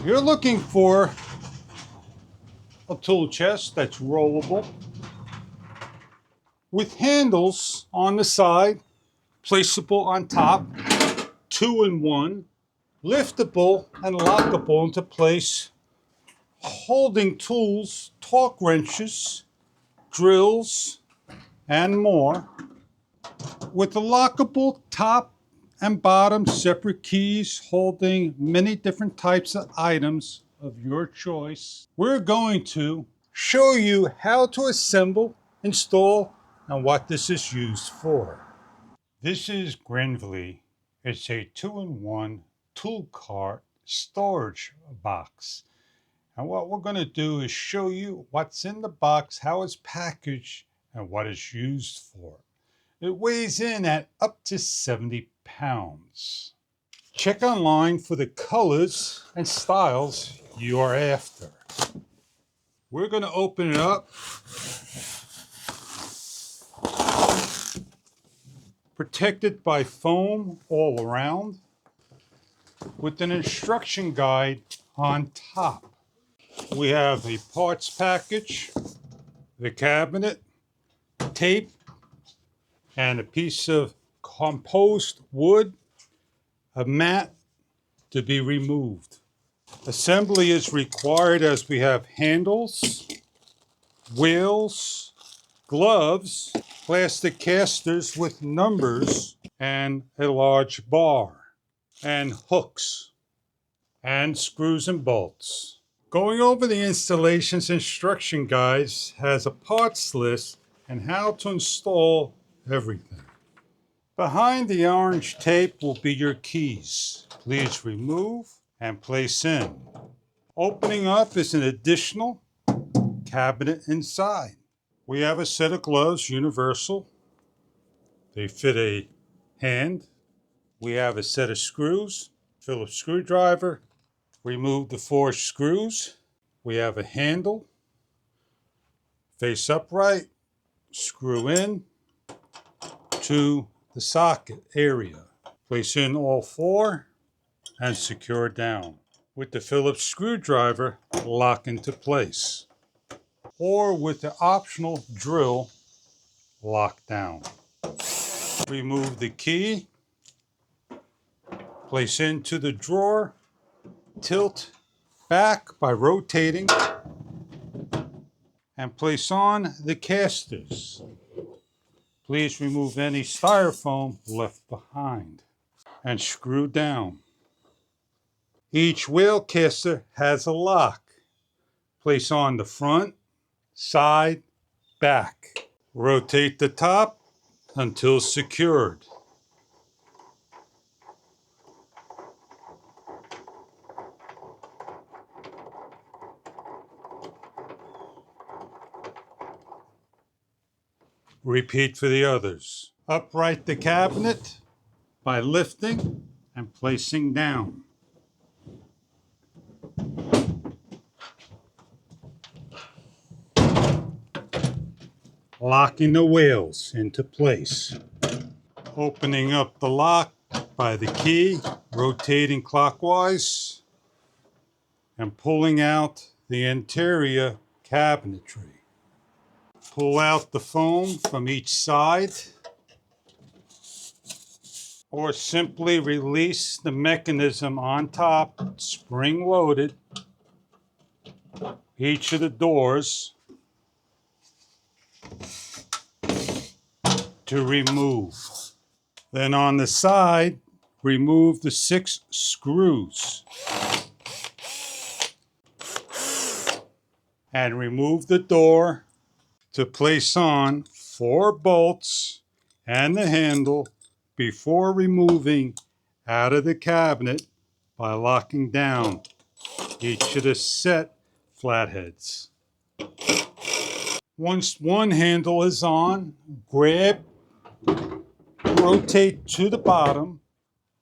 You're looking for a tool chest that's rollable with handles on the side, placeable on top, 2-in-1, liftable and lockable into place, holding tools, torque wrenches, drills, and more, with a lockable top and bottom separate keys holding many different types of items of your choice. We're going to show you how to assemble, install, and what this is used for. This is Greenvelly. It's a 2-in-1 tool cart storage box. And what we're going to do is show you what's in the box, how it's packaged, and what it's used for. It weighs in at up to 70 pounds. Check online for the colors and styles you are after. We're going to open it up. Protected by foam all around, with an instruction guide on top. We have a parts package, the cabinet, tape, and a piece of composed wood, a mat to be removed. Assembly is required as we have handles, wheels, gloves, plastic casters with numbers, and a large bar, and hooks, and screws and bolts. Going over the installations instruction guides has a parts list and how to install everything. Behind the orange tape will be your keys. Please remove and place in. Opening up is an additional cabinet inside. We have a set of gloves, universal. They fit a hand. We have a set of screws, Phillips screwdriver. Remove the 4 screws. We have a handle, face upright, screw in to the socket area. Place in all 4 and secure down. With the Phillips screwdriver, lock into place. Or with the optional drill, lock down. Remove the key, place into the drawer, tilt back by rotating, and place on the casters. Please remove any styrofoam left behind and screw down. Each wheel caster has a lock. Place on the front, side, back. Rotate the top until secured. Repeat for the others. Upright the cabinet by lifting and placing down. Locking the wheels into place. Opening up the lock by the key, rotating clockwise, and pulling out the interior cabinetry. Pull out the foam from each side, or simply release the mechanism on top, spring-loaded, each of the doors to remove. Then on the side, remove the 6 screws and remove the door to place on 4 bolts and the handle before removing out of the cabinet by locking down each of the set flatheads. Once one handle is on, grab, rotate to the bottom,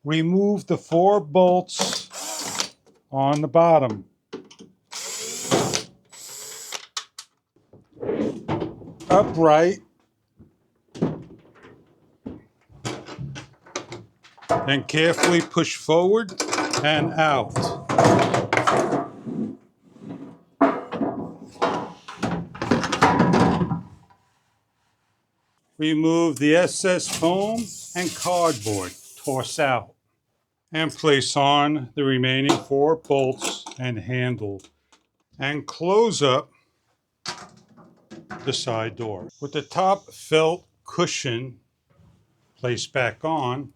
remove the 4 bolts on the bottom. Upright, and carefully push forward and out. Remove the excess foam and cardboard. Toss out. And place on the remaining 4 bolts and handle. And close up the side door. With the top felt cushion placed back on,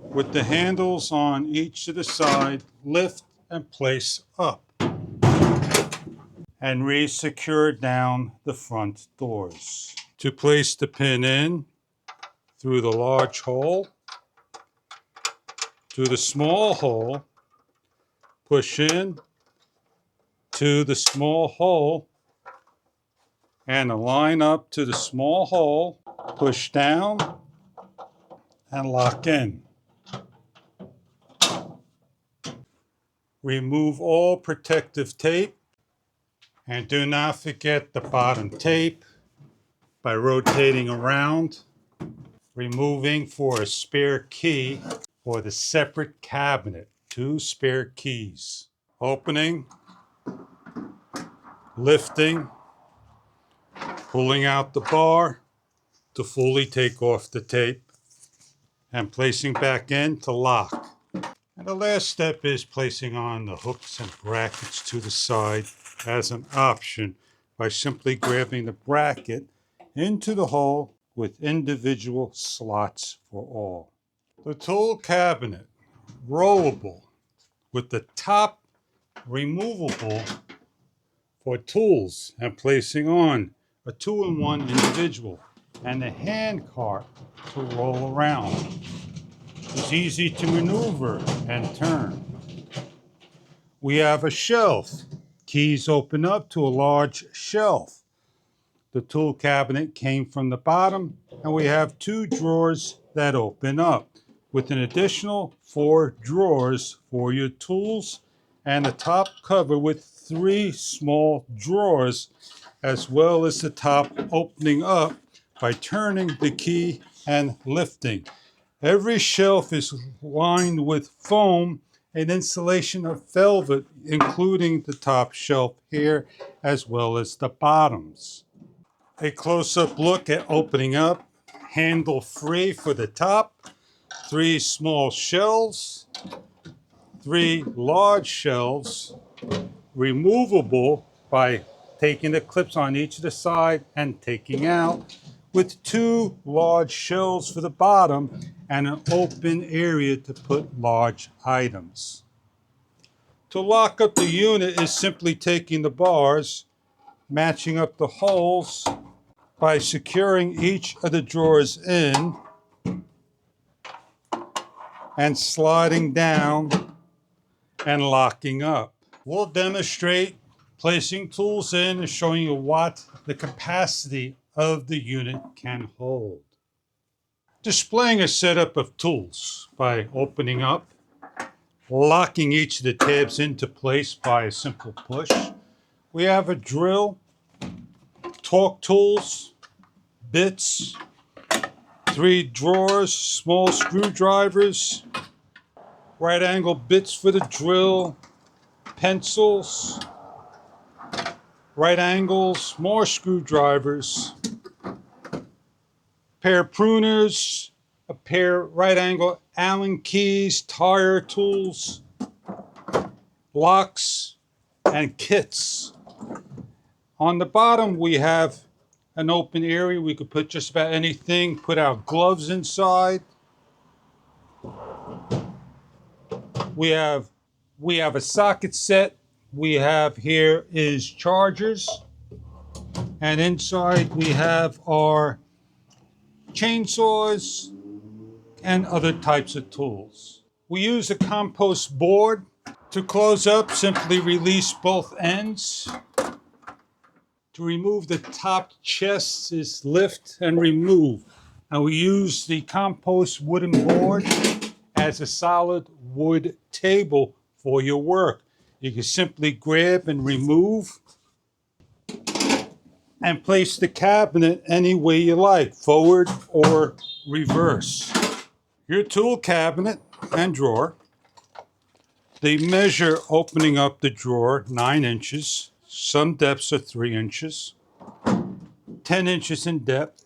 with the handles on each of the side, lift and place up. And re-secure down the front doors. To place the pin in, through the large hole, to the small hole, push in, to the small hole, and align up to the small hole, push down, and lock in. Remove all protective tape, and do not forget the bottom tape by rotating around, removing for a spare key for the separate cabinet. 2 spare keys. Opening, lifting, pulling out the bar to fully take off the tape, and placing back in to lock. And the last step is placing on the hooks and brackets to the side as an option by simply grabbing the bracket into the hole with individual slots for all. The tool cabinet, rollable, with the top removable for tools and placing on a 2-in-1 individual, and the hand cart to roll around. It's easy to maneuver and turn. We have a shelf. Keys open up to a large shelf. The tool cabinet came from the bottom, and we have 2 drawers that open up, with an additional 4 drawers for your tools, and a top cover with 3 small drawers, as well as the top opening up by turning the key and lifting. Every shelf is lined with foam and insulation of velvet, including the top shelf here, as well as the bottoms. A close-up look at opening up, handle free for the top, 3 small shelves, 3 large shelves, removable by taking the clips on each of the side and taking out, with 2 large shelves for the bottom and an open area to put large items. To lock up the unit is simply taking the bars, matching up the holes by securing each of the drawers in and sliding down and locking up. We'll demonstrate placing tools in and showing you what the capacity of the unit can hold. Displaying a setup of tools by opening up, locking each of the tabs into place by a simple push. We have a drill, torque tools, bits, 3 drawers, small screwdrivers, right angle bits for the drill, pencils, right angles, more screwdrivers, pair of pruners, a pair of right angle Allen keys, tire tools, locks, and kits. On the bottom we have an open area. We could put just about anything, put our gloves inside. We have a socket set. We have here is chargers, and inside we have our chainsaws and other types of tools. We use a compost board. To close up, simply release both ends. To remove the top chest is lift and remove. And we use the compost wooden board as a solid wood table for your work. You can simply grab and remove and place the cabinet any way you like, forward or reverse. Your tool cabinet and drawer. They measure opening up the drawer 9 inches. Some depths are 3 inches. 10 inches in depth.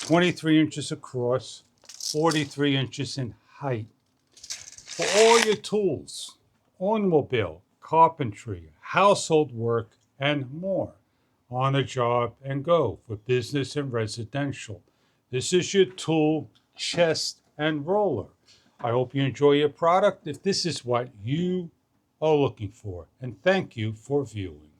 23 inches across, 43 inches in height. For all your tools, automobile, carpentry, household work, and more. On a job and go for business and residential. This is your tool, chest, and roller. I hope you enjoy your product if this is what you are looking for. And thank you for viewing.